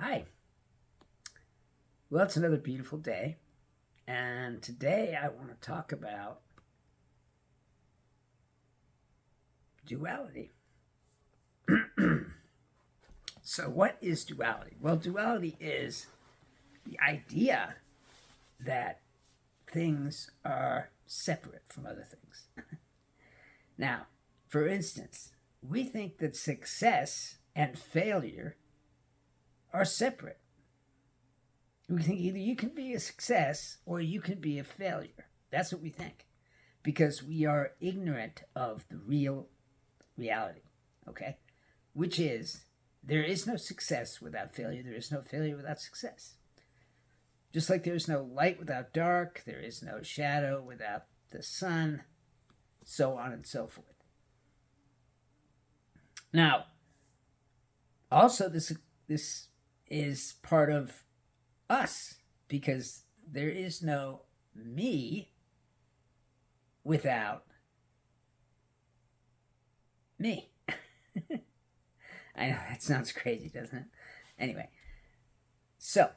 Hi. Well, it's another beautiful day, and today I want to talk about duality. So, what is duality? Well, duality is the idea that things are separate from other things. Now, for instance, we think that success and failure are separate. We think either you can be a success or you can be a failure. That's what we think because we are ignorant of the real reality, okay? Which is there is no success without failure, there is no failure without success. Just like there is no light without dark, there is no shadow without the sun, so on and so forth. Now, also this is part of us because there is no me without me. I know that sounds crazy, doesn't it? Anyway, so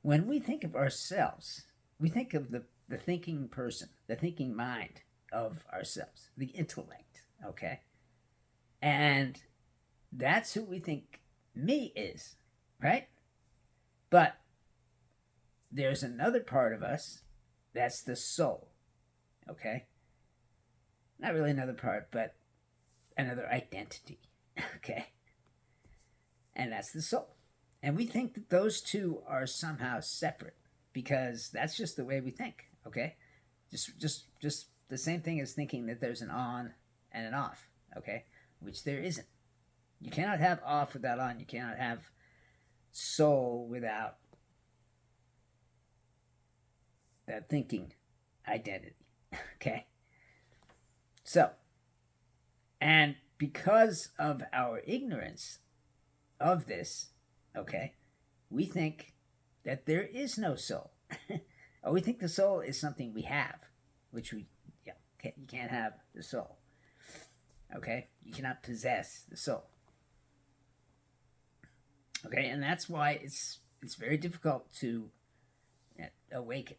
when we think of ourselves, we think of the thinking person, the thinking mind of ourselves, the intellect, okay? And that's who we think me is, right? But there's another part of us that's the soul, okay? Not really another part, but another identity, okay? And that's the soul. And we think that those two are somehow separate because that's just the way we think, okay? Just the same thing as thinking that there's an on and an off, okay? Which there isn't. You cannot have off without on. You cannot have soul without that thinking identity, okay? So, and because of our ignorance of this, okay, we think that there is no soul. Or we think the soul is something we have, which you can't have the soul. Okay, you cannot possess the soul. Okay, and that's why it's very difficult to awaken.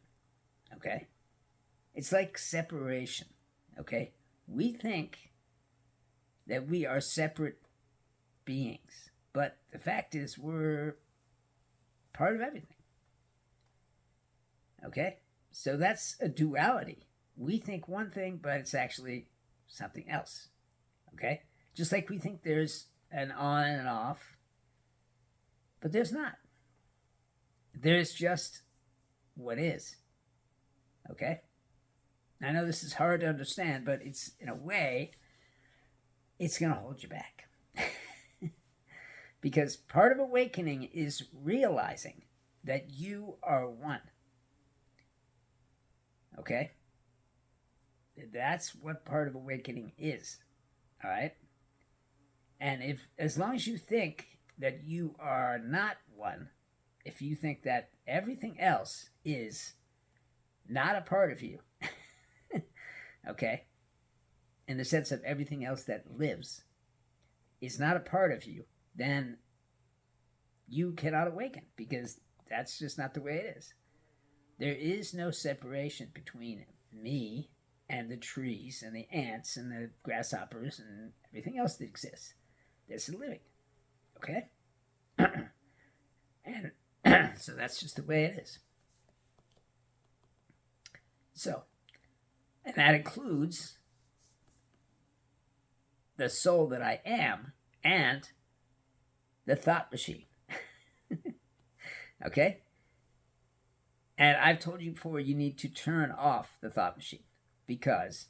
Okay, it's like separation. Okay, we think that we are separate beings, but the fact is we're part of everything. Okay, so that's a duality. We think one thing, but it's actually something else. Okay, just like we think there's an on and an off, but there's not. There's just what is. Okay, I know this is hard to understand, but it's in a way, it's going to hold you back. Because part of awakening is realizing that you are one. Okay? That's what part of awakening is. All right? And if as long as you think that you are not one, if you think that everything else is not a part of you, okay? In the sense of everything else that lives is not a part of you, then you cannot awaken because that's just not the way it is. There is no separation between me and the trees and the ants and the grasshoppers and everything else that exists that's living. Okay? And so that's just the way it is. So, and that includes the soul that I am and the thought machine. Okay? And I've told you before, you need to turn off the thought machine because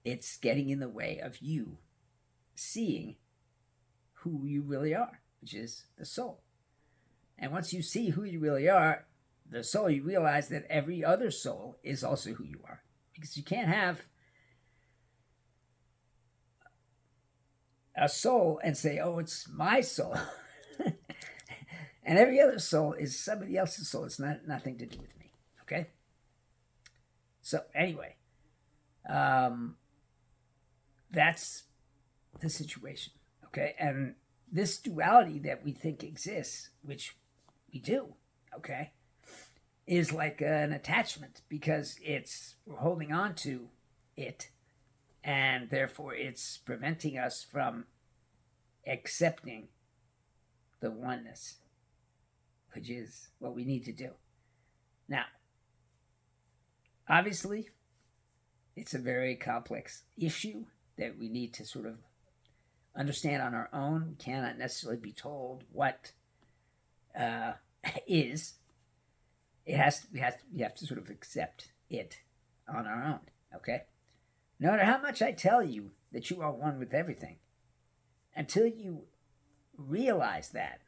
it's getting in the way of you seeing who you really are, which is the soul. And once you see who you really are, the soul, you realize that every other soul is also who you are. Because you can't have a soul and say, oh, it's my soul. And every other soul is somebody else's soul. It's nothing to do with me. Okay? So anyway, that's the situation. Okay? And this duality that we think exists, which we do, okay, is like an attachment because we're holding on to it, and therefore it's preventing us from accepting the oneness, which is what we need to do. Now, obviously, it's a very complex issue that we need to sort of understand on our own. We cannot necessarily be told what is. We have to sort of accept it on our own, okay? No matter how much I tell you that you are one with everything, until you realize that,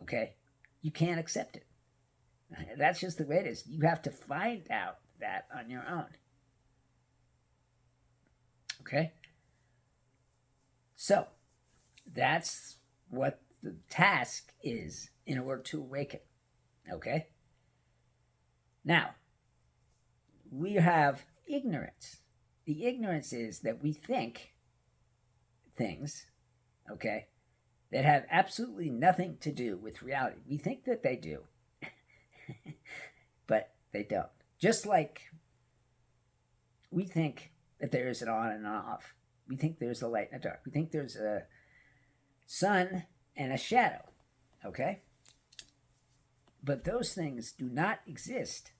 okay, you can't accept it. That's just the way it is. You have to find out that on your own. Okay? So, that's what the task is in order to awaken. Okay? Now, we have ignorance. The ignorance is that we think things, okay, that have absolutely nothing to do with reality. We think that they do, but they don't. Just like we think that there is an on and an off. We think there's a light and a dark. We think there's a sun and a shadow, okay? But those things do not exist.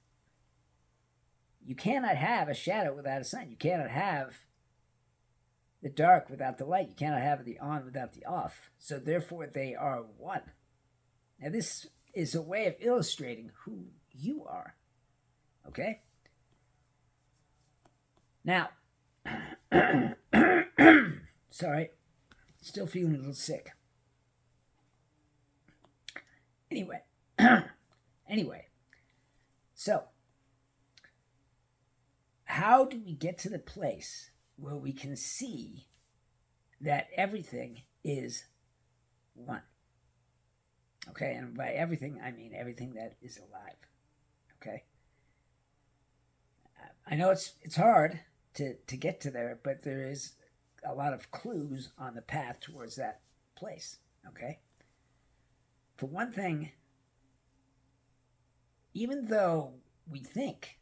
You cannot have a shadow without a sun. You cannot have the dark without the light. You cannot have the on without the off. So therefore they are one. Now this is a way of illustrating who you are. Okay? Now, sorry, still feeling a little sick. Anyway, so how do we get to the place where we can see that everything is one? Okay, and by everything, I mean everything that is alive. Okay? I know it's hard to get to there, but there is a lot of clues on the path towards that place. Okay? For one thing, even though we think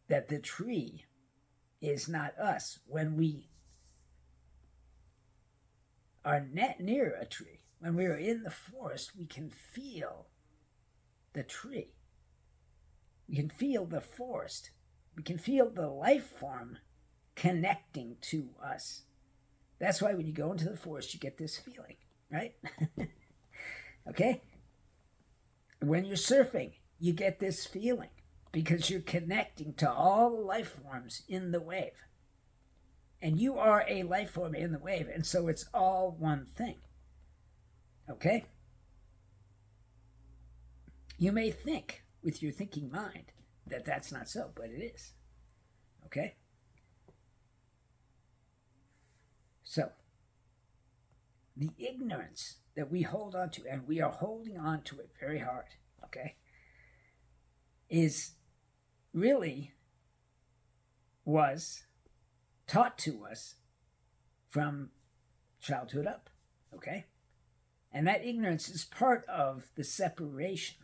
that the tree is not us, when we are near a tree, when we are in the forest, we can feel the tree. We can feel the forest. We can feel the life form connecting to us. That's why when you go into the forest, you get this feeling, right? Okay? When you're surfing, you get this feeling because you're connecting to all the life forms in the wave. And you are a life form in the wave, and so it's all one thing. Okay? You may think with your thinking mind that that's not so, but it is. Okay? So, the ignorance that we hold on to, and we are holding on to it very hard, okay, is really was taught to us from childhood up, okay? And that ignorance is part of the separation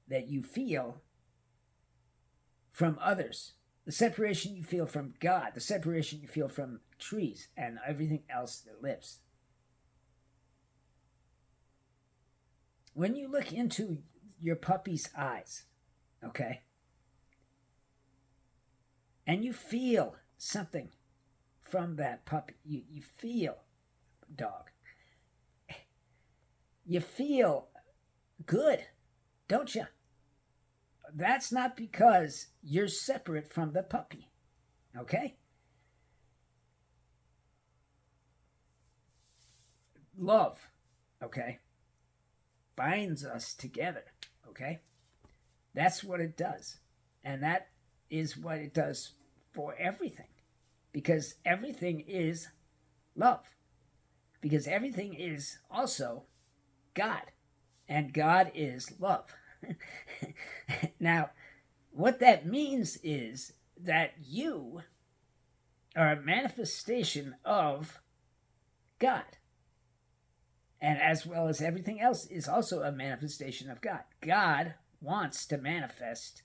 that you feel from others, the separation you feel from God, the separation you feel from trees and everything else that lives. When you look into your puppy's eyes, okay, and you feel something from that puppy, you feel, dog, you feel good, don't you? That's not because you're separate from the puppy, okay? Love, okay, binds us together, okay? That's what it does. And that is what it does for everything. Because everything is love. Because everything is also God. And God is love. Now, what that means is that you are a manifestation of God. And as well as everything else is also a manifestation of God. God wants to manifest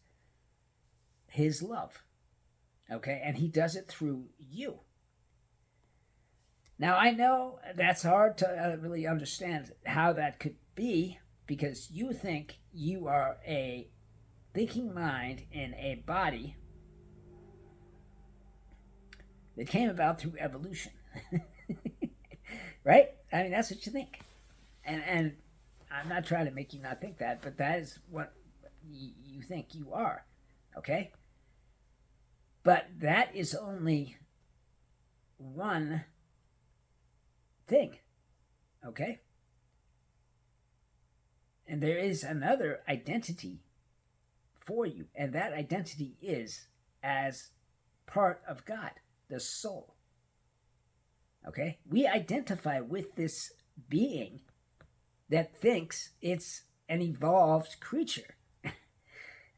his love. Okay? And he does it through you. Now, I know that's hard to really understand how that could be, because you think you are a thinking mind in a body that came about through evolution. Right? I mean, that's what you think. And I'm not trying to make you not think that, but that is what you think you are. Okay? But that is only one thing. Okay? And there is another identity for you, and that identity is as part of God, the soul. Okay? We identify with this being that thinks it's an evolved creature.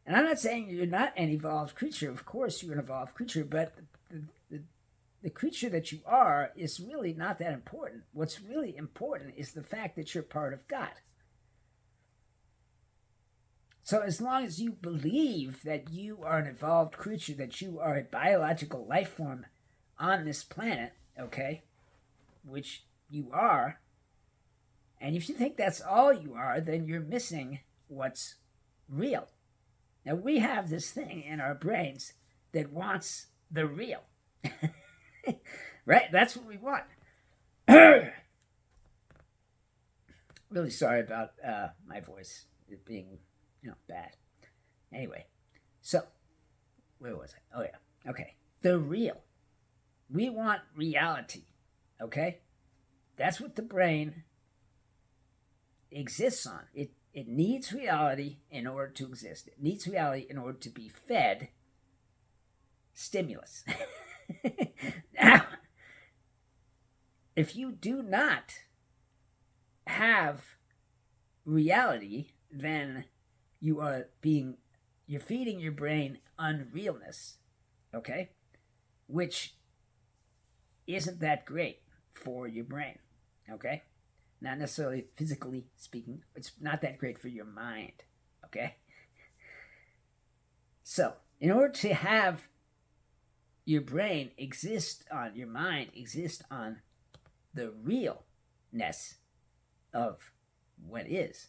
And I'm not saying you're not an evolved creature. Of course you're an evolved creature, but the creature that you are is really not that important. What's really important is the fact that you're part of God. So as long as you believe that you are an evolved creature, that you are a biological life form on this planet, okay, which you are, and if you think that's all you are, then you're missing what's real. Now, we have this thing in our brains that wants the real. Right? That's what we want. Really sorry about my voice being, bad. Anyway, so, where was I? Oh, yeah. Okay. The real. We want reality. Okay? That's what the brain exists on. It needs reality in order to exist. It needs reality in order to be fed stimulus. Now, if you do not have reality, then you're feeding your brain unrealness, okay? Which isn't that great for your brain, okay? Not necessarily physically speaking. It's not that great for your mind, okay? So, in order to have your brain exist on, your mind exist on the realness of what is,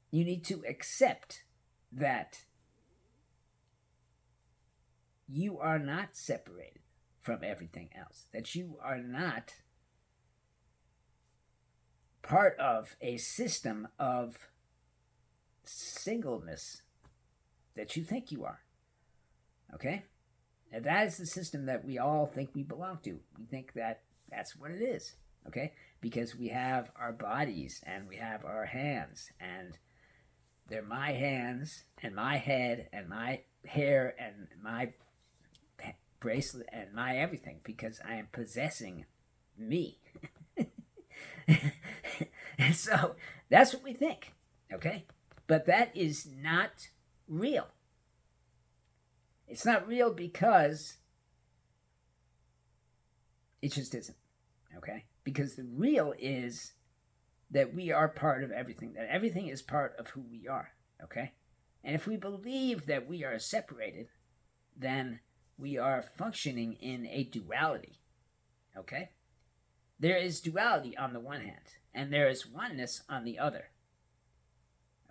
you need to accept that you are not separated from everything else, that you are not part of a system of singleness that you think you are. Okay? And that is the system that we all think we belong to. We think that that's what it is. Okay? Because we have our bodies and we have our hands, and they're my hands and my head and my hair and my bracelet and my everything, because I am possessing me. And so that's what we think, okay? But that is not real. It's not real because it just isn't, okay? Because the real is that we are part of everything, that everything is part of who we are, okay? And if we believe that we are separated, then we are functioning in a duality, okay? There is duality on the one hand, and there is oneness on the other,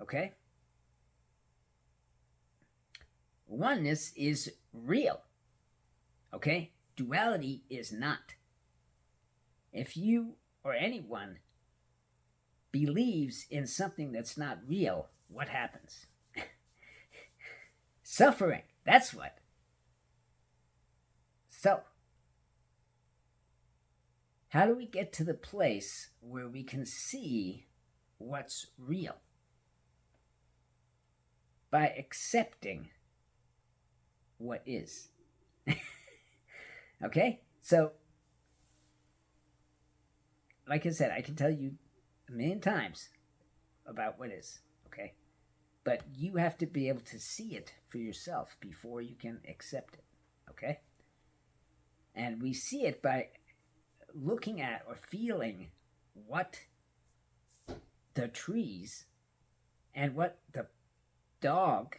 okay? Oneness is real, okay? Duality is not. If you or anyone believes in something that's not real, what happens? Suffering, that's what. So, how do we get to the place where we can see what's real? By accepting what is. Okay? So, like I said, I can tell you a million times about what is, okay? But you have to be able to see it for yourself before you can accept it, okay? And we see it by looking at or feeling what the trees and what the dog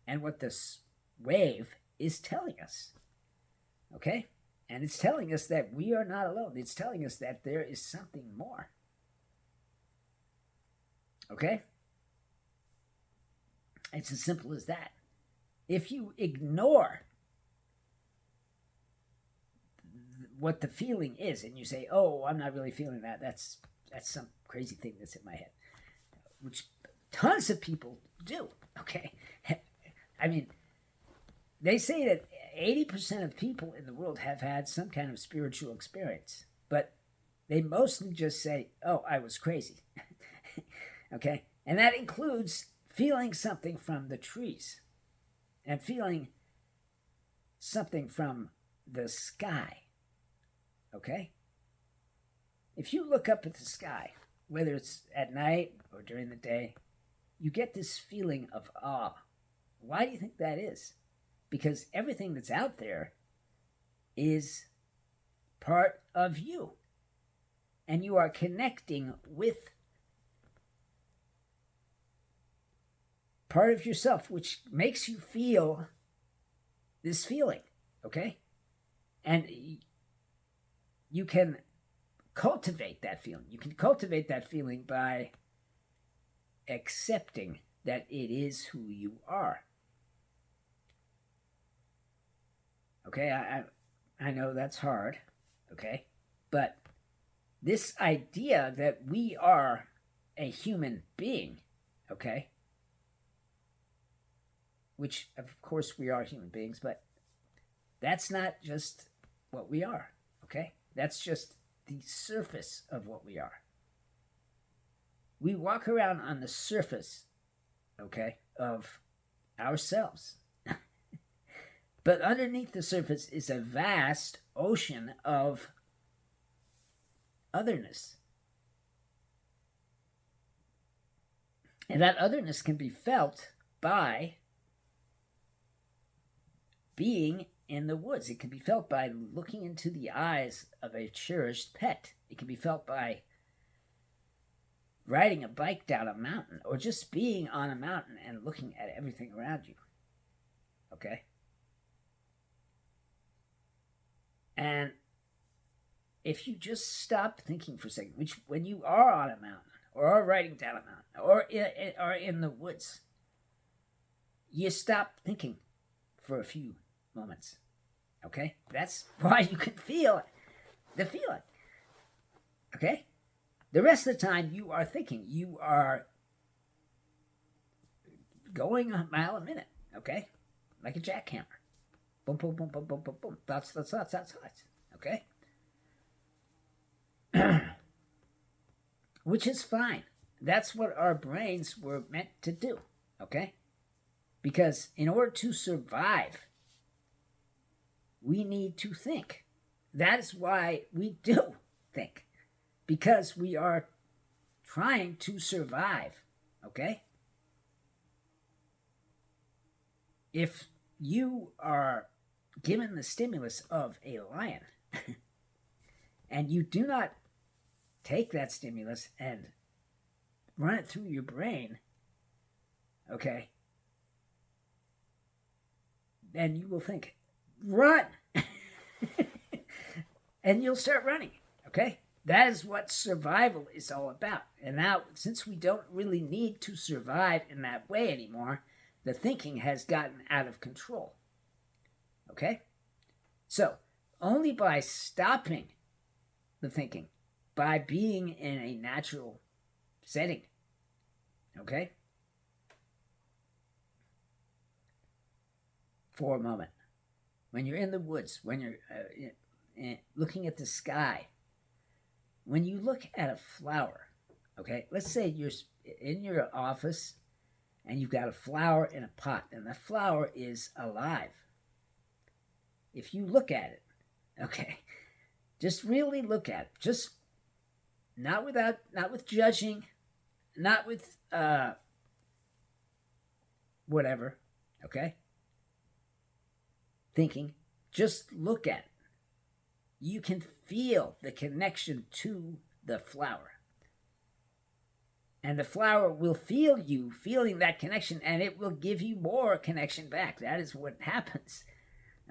and what this wave is telling us. Okay? And it's telling us that we are not alone. It's telling us that there is something more. Okay? It's as simple as that. If you ignore what the feeling is and you say, oh, I'm not really feeling that, that's some crazy thing that's in my head, which tons of people do. Okay? I mean, they say that 80% of people in the world have had some kind of spiritual experience, but they mostly just say, oh, I was crazy. Okay? And that includes feeling something from the trees and feeling something from the sky. Okay? If you look up at the sky, whether it's at night or during the day, you get this feeling of awe. Why do you think that is? Because everything that's out there is part of you. And you are connecting with part of yourself, which makes you feel this feeling, okay? And you can cultivate that feeling. You can cultivate that feeling by accepting that it is who you are. Okay, I know that's hard, okay? But this idea that we are a human being, okay? Which, of course, we are human beings, but that's not just what we are, okay? That's just the surface of what we are. We walk around on the surface, okay, of ourselves. But underneath the surface is a vast ocean of otherness. And that otherness can be felt by being in the woods. It can be felt by looking into the eyes of a cherished pet. It can be felt by riding a bike down a mountain or just being on a mountain and looking at everything around you. Okay? And if you just stop thinking for a second, which when you are on a mountain or are riding down a mountain or in the woods, you stop thinking for a few moments. Okay? That's why you can feel the feeling. Okay? The rest of the time you are thinking. You are going a mile a minute. Okay? Like a jackhammer. Boom, boom, boom, boom, boom, boom, boom. Thoughts. Okay? Which is fine. That's what our brains were meant to do. Okay? Because in order to survive, we need to think. That is why we do think. Because we are trying to survive. Okay? If you are given the stimulus of a lion and you do not take that stimulus and run it through your brain, okay, then you will think, run! And you'll start running, okay? That is what survival is all about. And now, since we don't really need to survive in that way anymore, the thinking has gotten out of control. Okay? So, only by stopping the thinking, by being in a natural setting, okay? For a moment. When you're in the woods, when you're looking at the sky, when you look at a flower, okay? Let's say you're in your office and you've got a flower in a pot, and the flower is alive. If you look at it, okay, just really look at it. Just not with judging, not with whatever, okay? Thinking, just look at it. you can feel the connection to the flower. And the flower will feel you feeling that connection, and it will give you more connection back. That is what happens.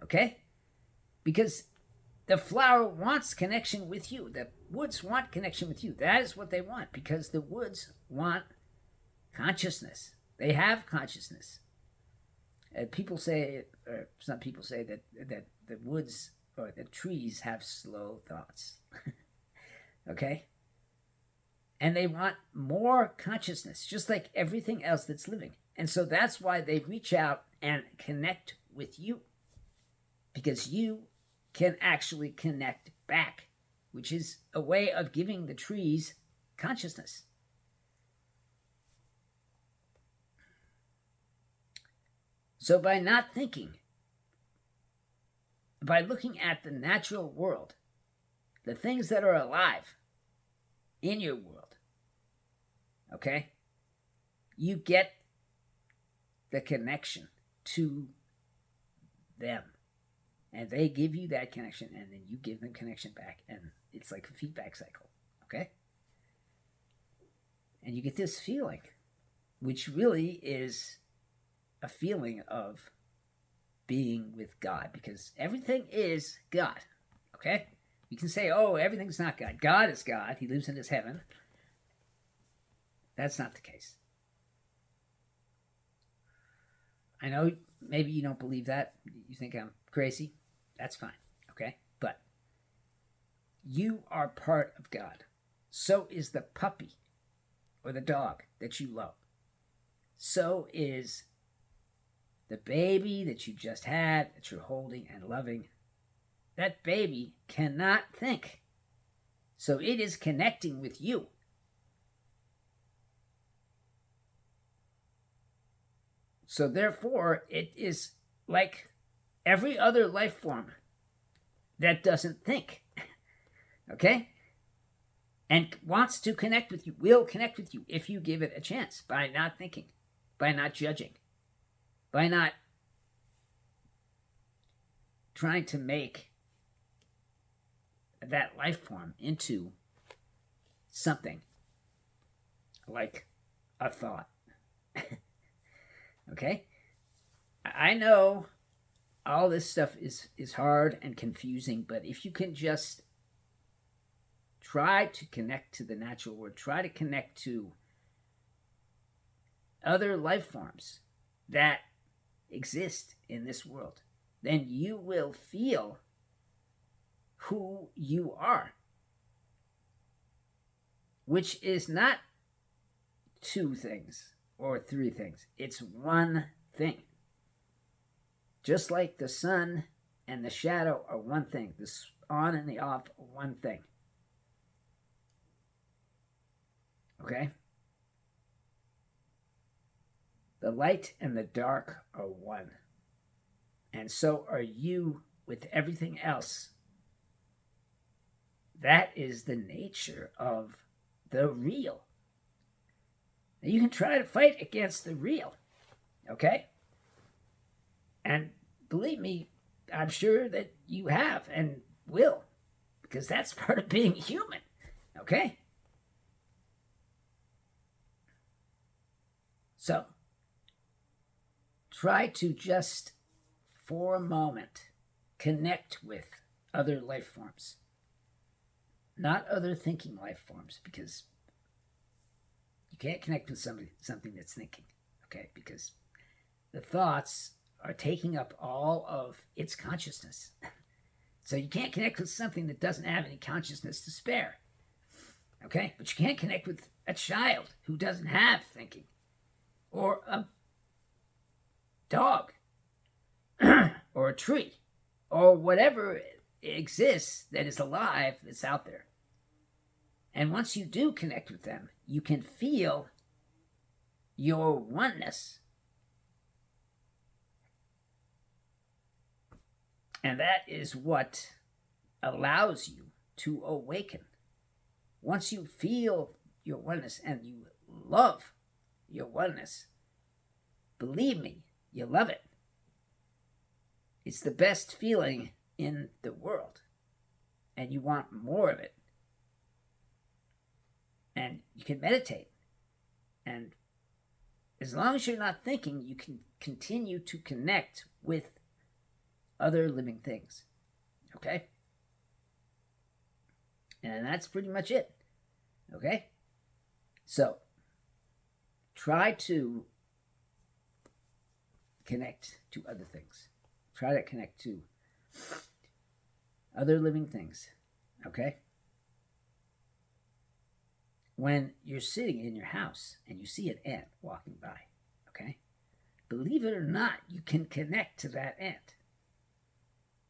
Okay? Because the flower wants connection with you. The woods want connection with you. That is what they want, because the woods want consciousness. They have consciousness. People say, or some people say that the woods or the trees have slow thoughts. Okay? And they want more consciousness, just like everything else that's living. And so that's why they reach out and connect with you, because you can actually connect back, which is a way of giving the trees consciousness. So by not thinking, by looking at the natural world, the things that are alive in your world, okay, you get the connection to them. And they give you that connection, and then you give them connection back. And it's like a feedback cycle, okay? And you get this feeling, which really is a feeling of being with God, because everything is God, okay? You can say, oh, everything's not God. God is God. He lives in his heaven. That's not the case. I know maybe you don't believe that. You think I'm crazy. That's fine, okay? But you are part of God. So is the puppy or the dog that you love. So is the baby that you just had, that you're holding and loving. That baby cannot think. So it is connecting with you. So therefore, it is like every other life form that doesn't think, okay? And wants to connect with you, will connect with you if you give it a chance, by not thinking, by not judging, by not trying to make that life form into something like a thought. Okay? I know all this stuff is hard and confusing, but if you can just try to connect to the natural world, try to connect to other life forms that exist in this world, then you will feel who you are, which is not two things or three things. It's one thing. Just like the sun and the shadow are one thing, the on and the off are one thing. Okay? The light and the dark are one. And so are you with everything else. That is the nature of the real. Now you can try to fight against the real, okay? And believe me, I'm sure that you have and will, because that's part of being human, okay? So, try to just, for a moment, connect with other life forms. Not other thinking life forms, because you can't connect with something that's thinking, okay? Because the thoughts are taking up all of its consciousness. So you can't connect with something that doesn't have any consciousness to spare, okay? But you can't connect with a child who doesn't have thinking, or a dog, or a tree, or whatever exists that is alive that's out there. And once you do connect with them, you can feel your oneness. And that is what allows you to awaken. Once you feel your oneness and you love your oneness, believe me, you love it. It's the best feeling in the world. and you want more of it, and you can meditate. And as long as you're not thinking, you can continue to connect with other living things. Okay? And that's pretty much it. Okay? So, try to connect to other things. Try to connect to other living things. Okay? When you're sitting in your house and you see an ant walking by, okay? Believe it or not, you can connect to that ant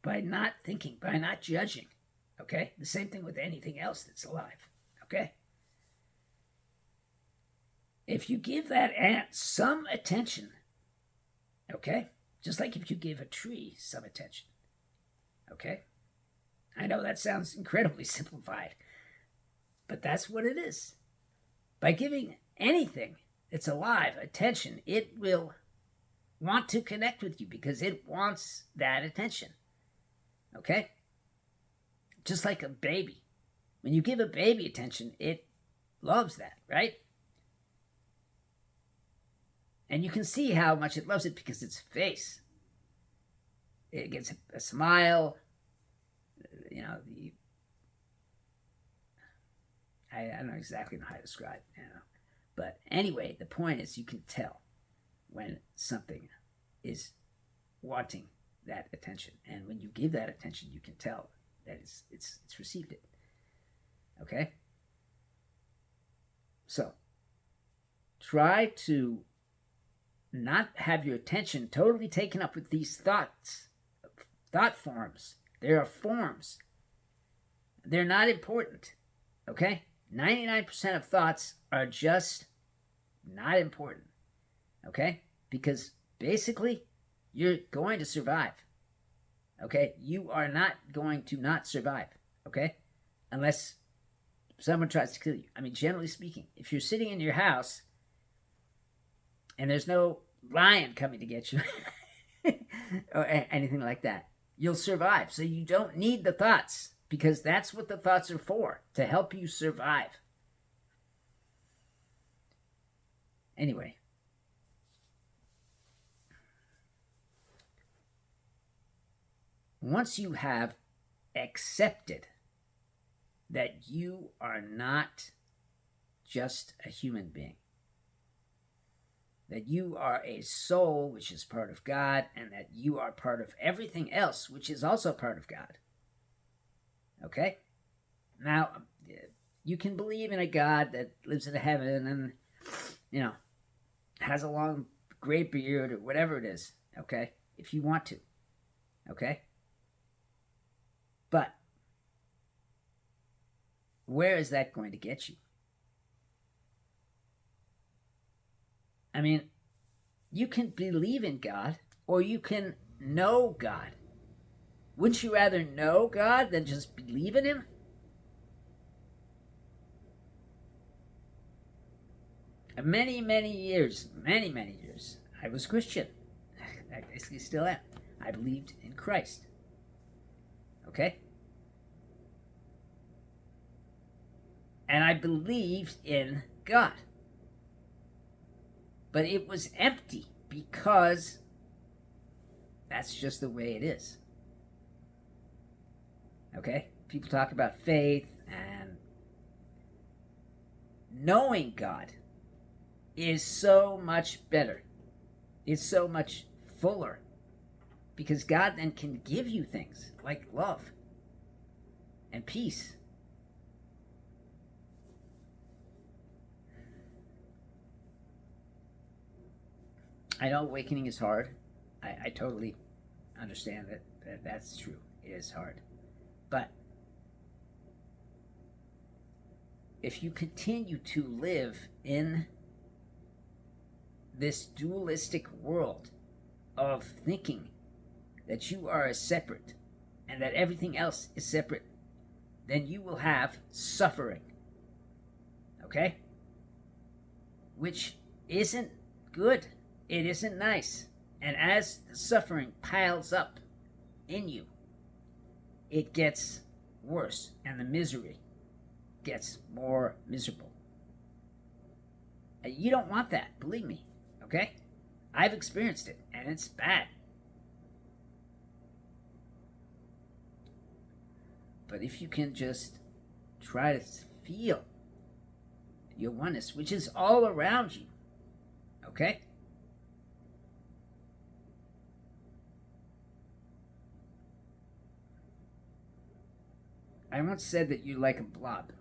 by not thinking, by not judging, okay? The same thing with anything else that's alive, okay? If you give that ant some attention, okay? Just like if you give a tree some attention, okay? I know that sounds incredibly simplified, but that's what it is. By giving anything that's alive attention, it will want to connect with you because it wants that attention. Okay? Just like a baby. When you give a baby attention, it loves that, right? And you can see how much it loves it because its face. It gets a smile. You know, I don't exactly know how to describe it, you know. But anyway, the point is you can tell when something is wanting that attention. And when you give that attention, you can tell that it's received it. Okay? So, try to not have your attention totally taken up with these thoughts, thought forms. They are forms. They're not important. Okay? 99% of thoughts are just not important. Okay? Because basically, you're going to survive. Okay? You are not going to not survive. Okay? Unless someone tries to kill you. I mean, generally speaking, if you're sitting in your house and there's no lion coming to get you or anything like that, you'll survive. So you don't need the thoughts. Because that's what the thoughts are for, to help you survive. Anyway. Once you have accepted that you are not just a human being, that you are a soul which is part of God, and that you are part of everything else which is also part of God. Okay? Now, you can believe in a God that lives in heaven and, you know, has a long gray beard or whatever it is, okay? If you want to, okay? But where is that going to get you? I mean, you can believe in God or you can know God. Wouldn't you rather know God than just believe in Him? Many years, I was Christian. I basically still am. I believed in Christ. Okay? And I believed in God. But it was empty because that's just the way it is. Okay? People talk about faith and knowing God is so much better. It's so much fuller. Because God then can give you things like love and peace. I know awakening is hard. I totally understand that that's true. It is hard. But if you continue to live in this dualistic world of thinking that you are a separate and that everything else is separate, then you will have suffering. Okay? Which isn't good. It isn't nice. And as the suffering piles up in you, it gets worse and the misery gets more miserable. You don't want that, believe me, okay? I've experienced it, and it's bad. But if you can just try to feel your oneness, which is all around you, okay? I once said that you're like a blob.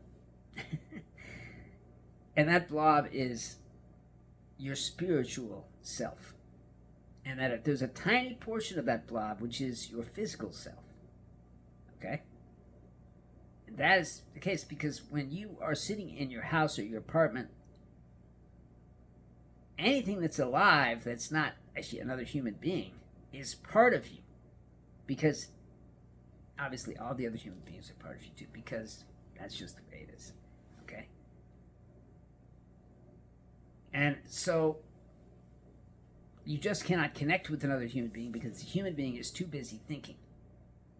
And that blob is your spiritual self. And that there's a tiny portion of that blob which is your physical self. Okay? And that is the case because when you are sitting in your house or your apartment, anything that's alive that's not actually another human being is part of you. Because obviously all the other human beings are part of you too, because that's just the way it is. Okay? And so you just cannot connect with another human being because the human being is too busy thinking.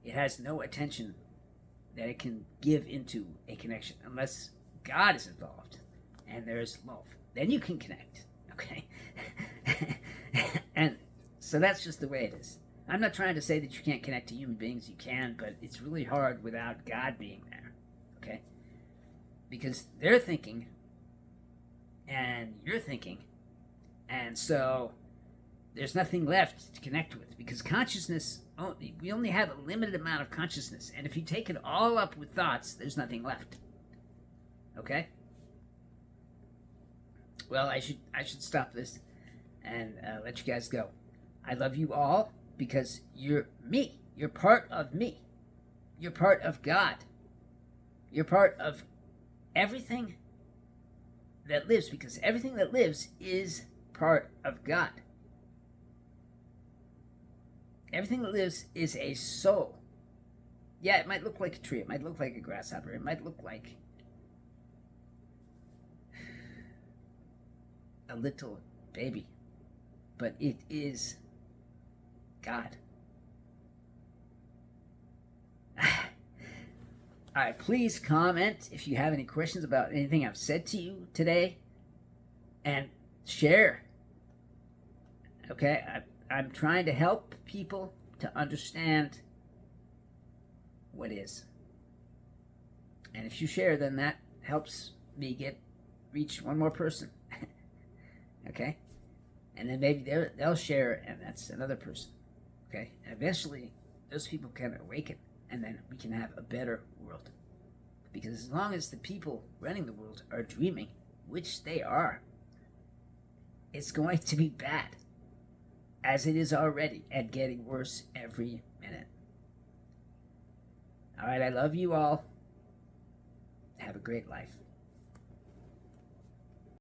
It has no attention that it can give into a connection unless God is involved and there's love. Then you can connect. Okay? And so that's just the way it is. I'm not trying to say that you can't connect to human beings. You can, but it's really hard without God being there. Okay? Because they're thinking and you're thinking, and so there's nothing left to connect with because consciousness, we only have a limited amount of consciousness, and if you take it all up with thoughts, there's nothing left. Okay? Well, I should stop this and let you guys go. I love you all because you're me. You're part of me. You're part of God. You're part of everything that lives because everything that lives is part of God. Everything that lives is a soul. Yeah, it might look like a tree. It might look like a grasshopper. It might look like a little baby. But it is God. All right, please comment if you have any questions about anything I've said to you today. And share. Okay? I'm trying to help people to understand what is. And if you share, then that helps me reach one more person. Okay? And then maybe they'll share, and that's another person. Okay? And eventually, those people can awaken, and then we can have a better world. Because as long as the people running the world are dreaming, which they are, it's going to be bad. As it is already, and getting worse every minute. All right, I love you all. Have a great life.